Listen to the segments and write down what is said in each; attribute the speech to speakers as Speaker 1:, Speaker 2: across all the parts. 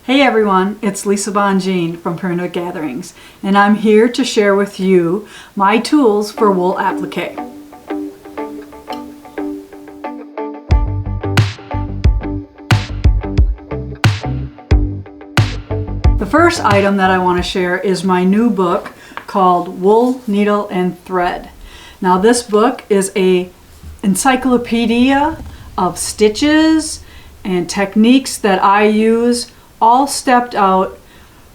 Speaker 1: Hey everyone, it's Lisa Bongean from Primitive Gatherings, and I'm here to share with you my tools for wool applique. The first item that I want to share is my new book called Wool, Needle, and Thread. Now this book is an encyclopedia of stitches and techniques that I use, all stepped out,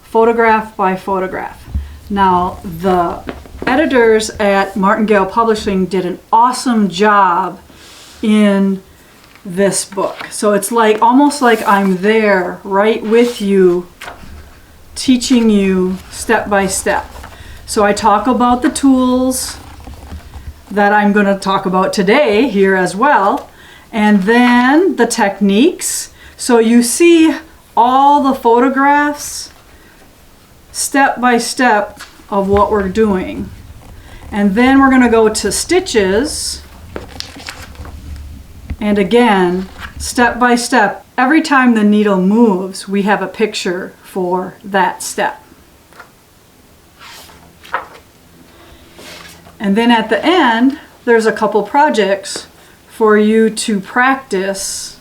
Speaker 1: photograph by photograph. Now the editors at Martingale Publishing did an awesome job in this book. So it's like almost like I'm there right with you, teaching you step by step. So I talk about the tools that I'm going to talk about today here as well, and then the techniques. So you see all the photographs step by step of what we're doing. And then we're going to go to stitches, and again, step by step. Every time the needle moves, we have a picture for that step. And then at the end, there's a couple projects for you to practice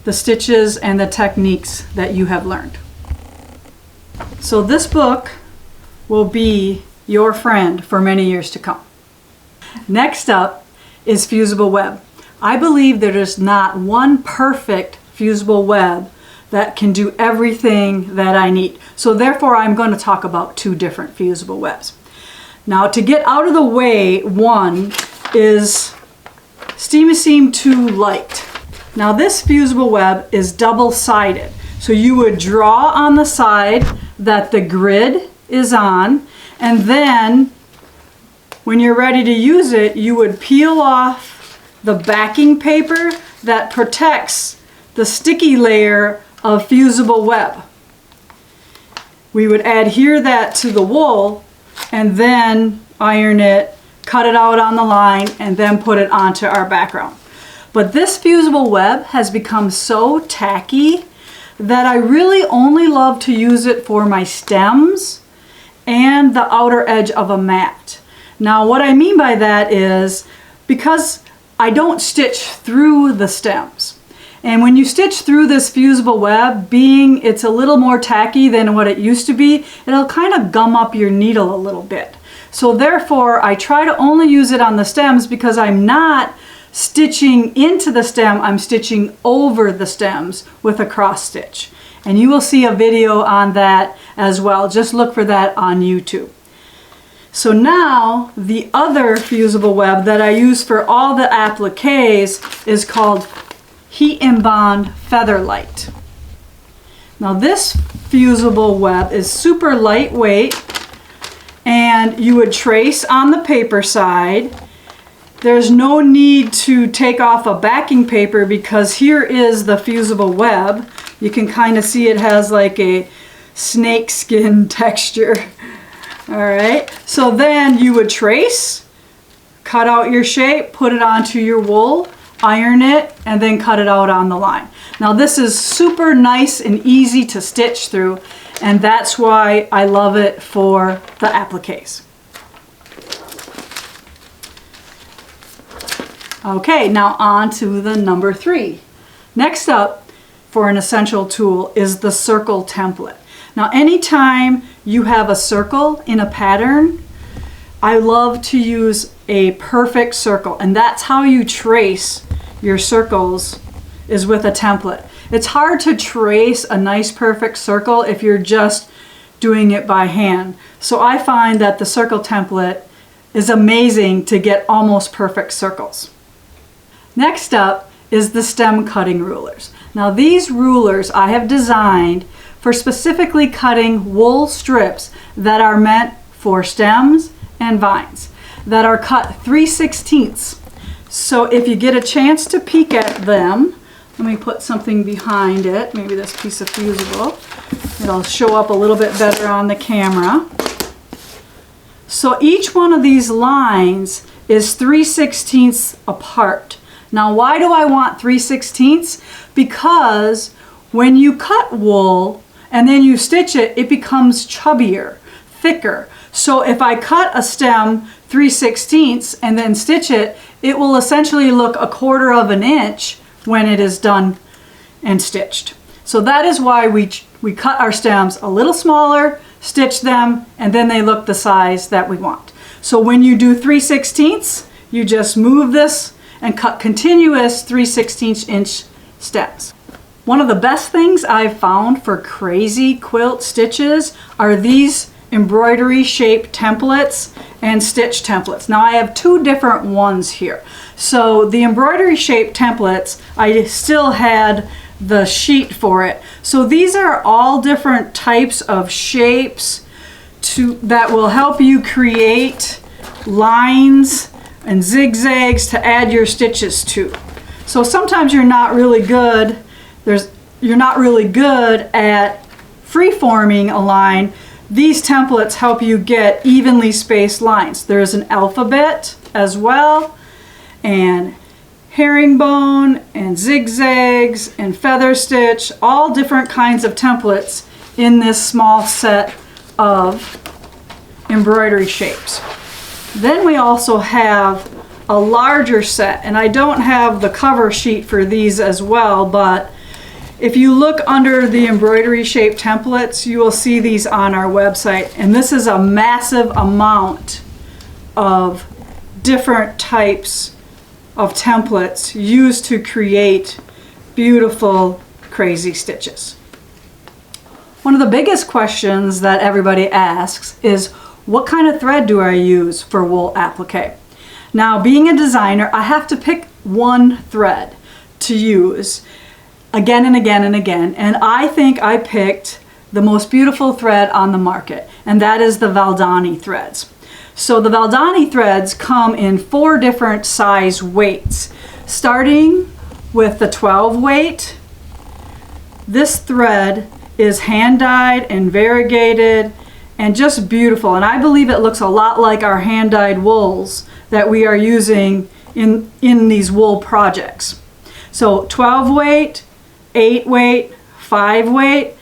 Speaker 1: the stitches and the techniques that you have learned. So this book will be your friend for many years to come. Next up is fusible web. I believe there is not one perfect fusible web that can do everything that I need. So therefore I'm going to talk about two different fusible webs. Now to get out of the way, one is Steam 2 Light. Now this fusible web is double-sided. So you would draw on the side that the grid is on, and then when you're ready to use it, you would peel off the backing paper that protects the sticky layer of fusible web. We would adhere that to the wool and then iron it, cut it out on the line, and then put it onto our background. But this fusible web has become so tacky that I really only love to use it for my stems and the outer edge of a mat. Now what I mean by that is because I don't stitch through the stems. And when you stitch through this fusible web, being it's a little more tacky than what it used to be, it'll kind of gum up your needle a little bit. So therefore I try to only use it on the stems because I'm not stitching into the stem, I'm stitching over the stems with a cross stitch. And you will see a video on that as well. Just look for that on YouTube. So now the other fusible web that I use for all the appliques is called Heat and Bond Featherlight. Now this fusible web is super lightweight, and you would trace on the paper side. There's no need to take off a backing paper because here is the fusible web. You can kind of see it has like a snake skin texture. All right, so then you would trace, cut out your shape, put it onto your wool, iron it, and then cut it out on the line. Now this is super nice and easy to stitch through, and that's why I love it for the appliques. Okay, now on to the number 3. Next up for an essential tool is the circle template. Now anytime you have a circle in a pattern, I love to use a perfect circle, and that's how you trace your circles, is with a template. It's hard to trace a nice perfect circle if you're just doing it by hand. So I find that the circle template is amazing to get almost perfect circles. Next up is the stem cutting rulers. Now these rulers I have designed for specifically cutting wool strips that are meant for stems and vines that are cut 3/16. So if you get a chance to peek at them, let me put something behind it, maybe this piece of fusible. It'll show up a little bit better on the camera. So each one of these lines is 3/16 apart. Now why do I want 3/16? Because When you cut wool and then you stitch it, it becomes chubbier, thicker. So if I cut a stem 3/16 and then stitch it, it will essentially look 1/4 of an inch when it is done and stitched. So that is why we cut our stems a little smaller, stitch them, and then they look the size that we want. So when you do 3/16, you just move this and cut continuous 3/16 inch stems. One of the best things I've found for crazy quilt stitches are these embroidery shape templates and stitch templates. Now I have 2 different ones here. So the embroidery shape templates, I still had the sheet for it. So these are all different types of shapes that will help you create lines and zigzags to add your stitches to. So sometimes you're not really good at free-forming a line. These templates help you get evenly spaced lines. There's an alphabet as well, and herringbone and zigzags and feather stitch, all different kinds of templates in this small set of embroidery shapes. Then we also have a larger set, and I don't have the cover sheet for these as well, but if you look under the embroidery shape templates, you will see these on our website, and this is a massive amount of different types of templates used to create beautiful, crazy stitches. One of the biggest questions that everybody asks is, what kind of thread do I use for wool applique? Now, being a designer, I have to pick one thread to use again and again and again, and I think I picked the most beautiful thread on the market, and that is the Valdani threads. So the Valdani threads come in 4 different size weights, starting with the 12 weight. This thread is hand dyed and variegated and just beautiful, and I believe it looks a lot like our hand dyed wools that we are using in these wool projects. So 12 weight, 8 weight, 5 weight,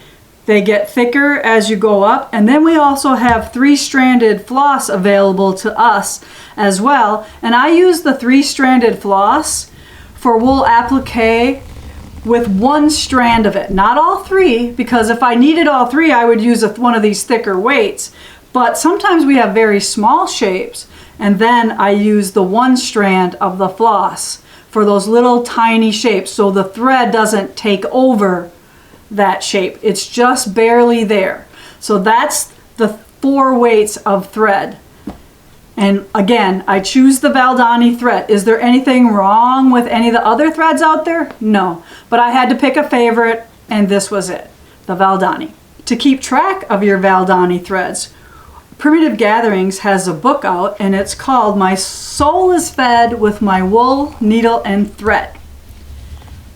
Speaker 1: they get thicker as you go up, and then we also have 3-stranded floss available to us as well, and I use the 3-stranded floss for wool applique with 1 strand of it, not all 3, because if I needed all 3 I would use one of these thicker weights, but sometimes we have very small shapes, and then I use the 1 strand of the floss for those little tiny shapes so the thread doesn't take over that shape. It's just barely there. So that's the 4 weights of thread. And again, I choose the Valdani thread. Is there anything wrong with any of the other threads out there? No, but I had to pick a favorite, and this was it, the Valdani. To keep track of your Valdani threads, Primitive Gatherings has a book out, and it's called My Soul is Fed with My Wool, Needle, and Thread.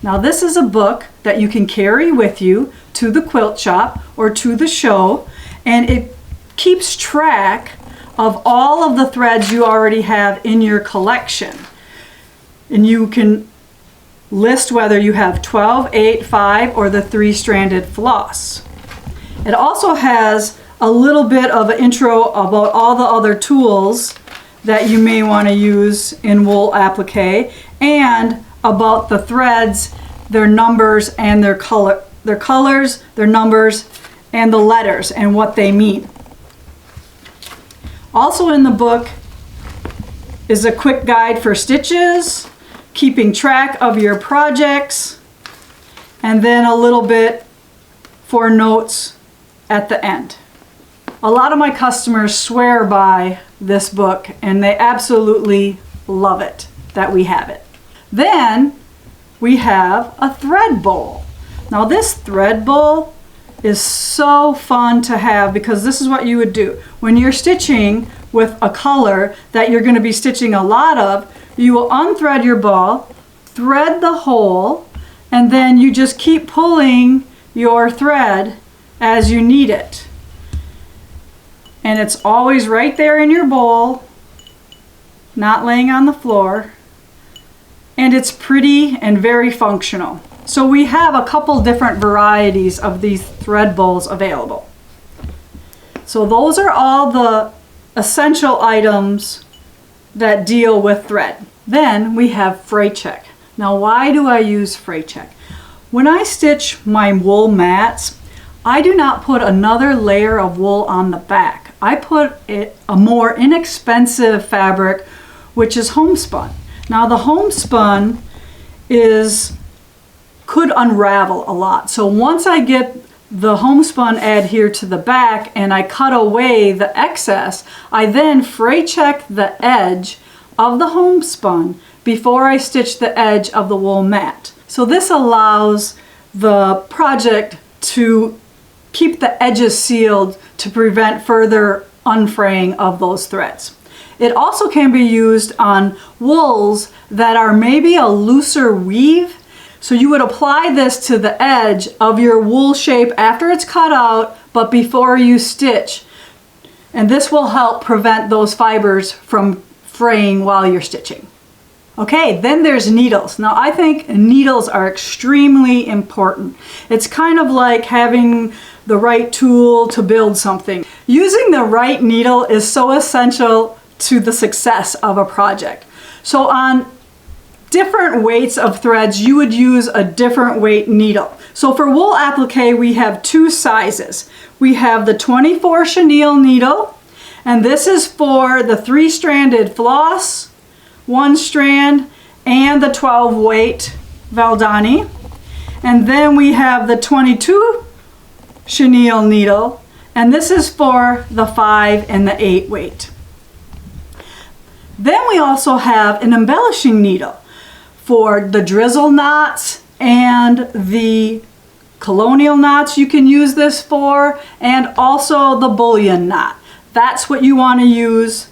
Speaker 1: Now this is a book that you can carry with you to the quilt shop or to the show, and it keeps track of all of the threads you already have in your collection. And you can list whether you have 12, 8, 5, or the 3-stranded floss. It also has a little bit of an intro about all the other tools that you may want to use in wool applique, and about the threads, their numbers and their colors, their numbers, and the letters and what they mean. Also in the book is a quick guide for stitches, keeping track of your projects, and then a little bit for notes at the end. A lot of my customers swear by this book, and they absolutely love it that we have it. Then we have a thread bowl. Now this thread bowl is so fun to have, because this is what you would do. When you're stitching with a color that you're going to be stitching a lot of, you will unthread your ball, thread the hole, and then you just keep pulling your thread as you need it. And it's always right there in your bowl, not laying on the floor. And it's pretty and very functional. So we have a couple different varieties of these thread bowls available. So those are all the essential items that deal with thread. Then we have fray check. Now why do I use fray check? When I stitch my wool mats, I do not put another layer of wool on the back. I put a more inexpensive fabric, which is homespun. Now the homespun could unravel a lot. So once I get the homespun adhered to the back and I cut away the excess, I then fray check the edge of the homespun before I stitch the edge of the wool mat. So this allows the project to keep the edges sealed to prevent further unfraying of those threads. It also can be used on wools that are maybe a looser weave. So you would apply this to the edge of your wool shape after it's cut out, but before you stitch. And this will help prevent those fibers from fraying while you're stitching. Okay, then there's needles. Now I think needles are extremely important. It's kind of like having the right tool to build something. Using the right needle is so essential to the success of a project. So on different weights of threads, you would use a different weight needle. So for wool applique, we have two sizes. We have the 24 chenille needle, and this is for the 3-stranded floss, 1 strand, and the 12 weight Valdani. And then we have the 22 chenille needle, and this is for the 5 and the 8 weight. Then we also have an embellishing needle for the drizzle knots and the colonial knots you can use this for, and also the bullion knot. That's what you want to use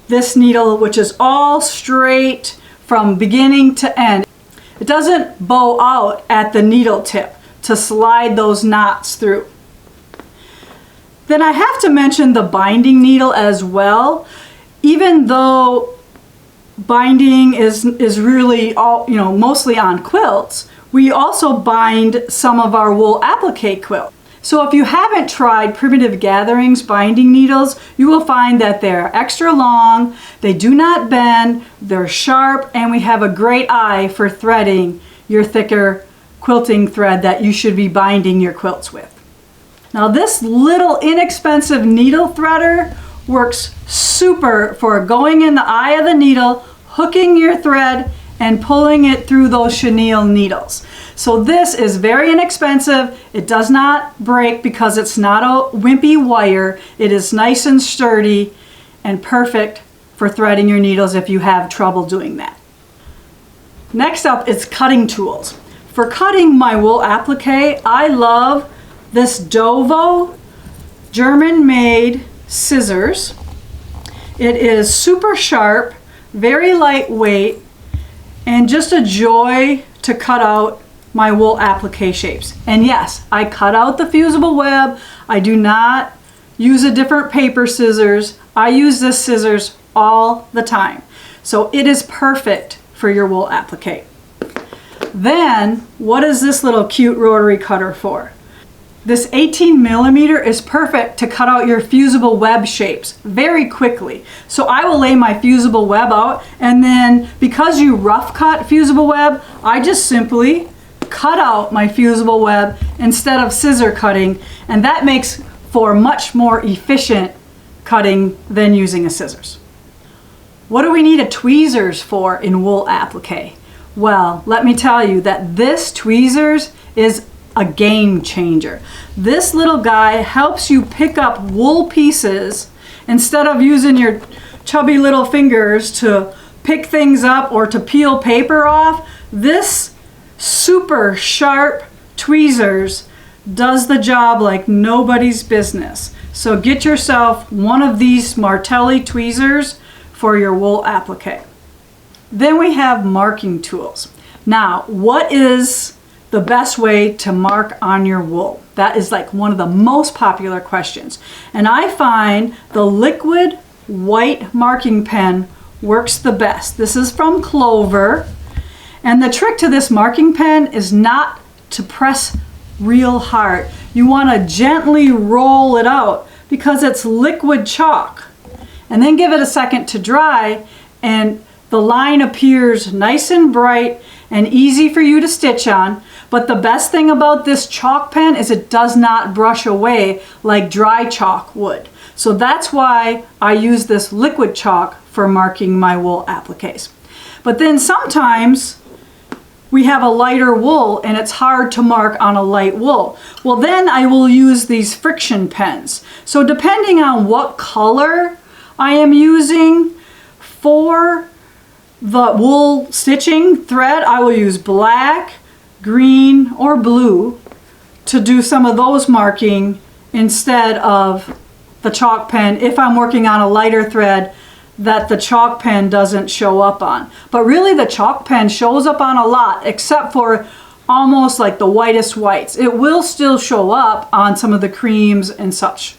Speaker 1: this needle, which is all straight from beginning to end. It doesn't bow out at the needle tip to slide those knots through. Then I have to mention the binding needle as well. Even though binding is really all, mostly on quilts, we also bind some of our wool applique quilt. So if you haven't tried Primitive Gatherings binding needles, you will find that they're extra long, they do not bend, they're sharp, and we have a great eye for threading your thicker quilting thread that you should be binding your quilts with. Now this little inexpensive needle threader works super for going in the eye of the needle, hooking your thread, and pulling it through those chenille needles. So this is very inexpensive. It does not break because it's not a wimpy wire. It is nice and sturdy and perfect for threading your needles if you have trouble doing that. Next up is cutting tools. For cutting my wool applique, I love this Dovo German-made scissors. It is super sharp, very lightweight, and just a joy to cut out my wool applique shapes. And yes, I cut out the fusible web. I do not use a different paper scissors. I use this scissors all the time. So it is perfect for your wool applique. Then, what is this little cute rotary cutter for? This 18mm is perfect to cut out your fusible web shapes very quickly. So I will lay my fusible web out, and then because you rough cut fusible web, I just simply cut out my fusible web instead of scissor cutting, and that makes for much more efficient cutting than using a scissors. What do we need a tweezers for in wool applique? Well, let me tell you that this tweezers is a game changer. This little guy helps you pick up wool pieces instead of using your chubby little fingers to pick things up or to peel paper off. This super sharp tweezers does the job like nobody's business. So get yourself one of these Martelli tweezers for your wool applique. Then we have marking tools. Now, what is the best way to mark on your wool? That is like one of the most popular questions. And I find the liquid white marking pen works the best. This is from Clover. And the trick to this marking pen is not to press real hard. You want to gently roll it out because it's liquid chalk. And then give it a second to dry, and the line appears nice and bright and easy for you to stitch on. But the best thing about this chalk pen is it does not brush away like dry chalk would. So that's why I use this liquid chalk for marking my wool appliques. But then sometimes we have a lighter wool and it's hard to mark on a light wool. Well, then I will use these friction pens. So depending on what color I am using for the wool stitching thread, I will use black, green, or blue to do some of those marking instead of the chalk pen if I'm working on a lighter thread that the chalk pen doesn't show up on. But really the chalk pen shows up on a lot, except for almost like the whitest whites. It will still show up on some of the creams and such.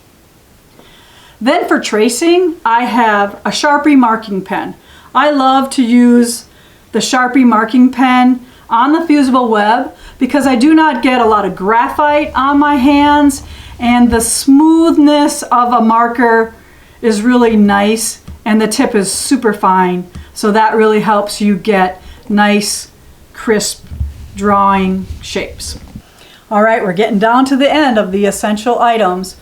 Speaker 1: Then for tracing, I have a Sharpie marking pen. I love to use the Sharpie marking pen on the fusible web because I do not get a lot of graphite on my hands, and the smoothness of a marker is really nice, and the tip is super fine. So that really helps you get nice, crisp drawing shapes. All right, we're getting down to the end of the essential items.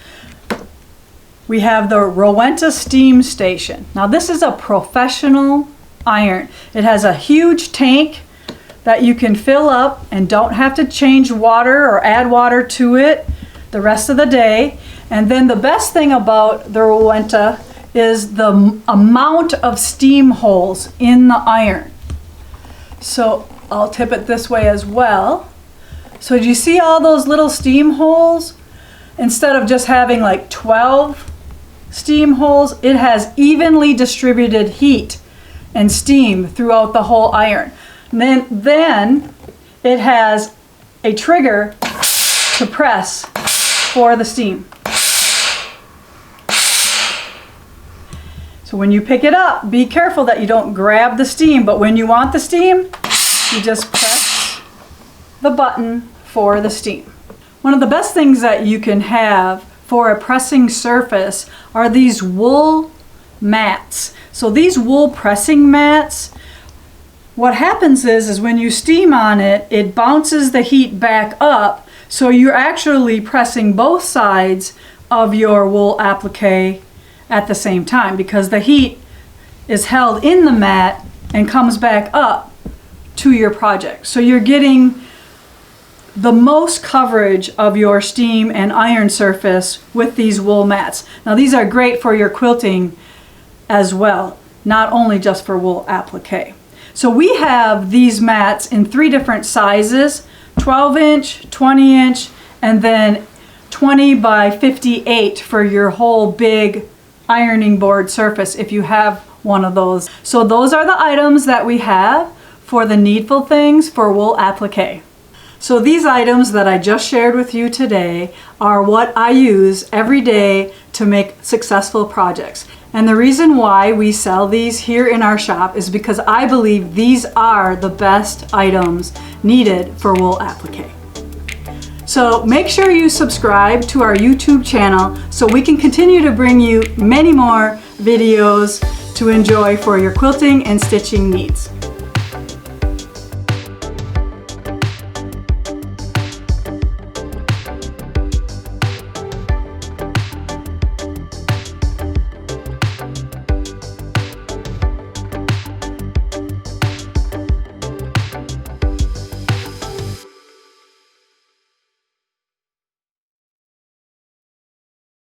Speaker 1: We have the Rowenta Steam Station. Now this is a professional iron. It has a huge tank that you can fill up and don't have to change water or add water to it the rest of the day. And then the best thing about the Rowenta is the amount of steam holes in the iron. So I'll tip it this way as well. So do you see all those little steam holes? Instead of just having like 12 steam holes, it has evenly distributed heat and steam throughout the whole iron. And then it has a trigger to press for the steam. So when you pick it up, be careful that you don't grab the steam, but when you want the steam, you just press the button for the steam. One of the best things that you can have for a pressing surface are these wool mats. So these wool pressing mats, what happens is when you steam on it, it bounces the heat back up, so you're actually pressing both sides of your wool applique at the same time because the heat is held in the mat and comes back up to your project. So you're getting the most coverage of your steam and iron surface with these wool mats. Now these are great for your quilting as well, not only just for wool applique. So we have these mats in 3 different sizes, 12 inch, 20 inch, and then 20 by 58 for your whole big ironing board surface if you have one of those. So those are the items that we have for the needful things for wool applique. So these items that I just shared with you today are what I use every day to make successful projects. And the reason why we sell these here in our shop is because I believe these are the best items needed for wool applique. So make sure you subscribe to our YouTube channel so we can continue to bring you many more videos to enjoy for your quilting and stitching needs.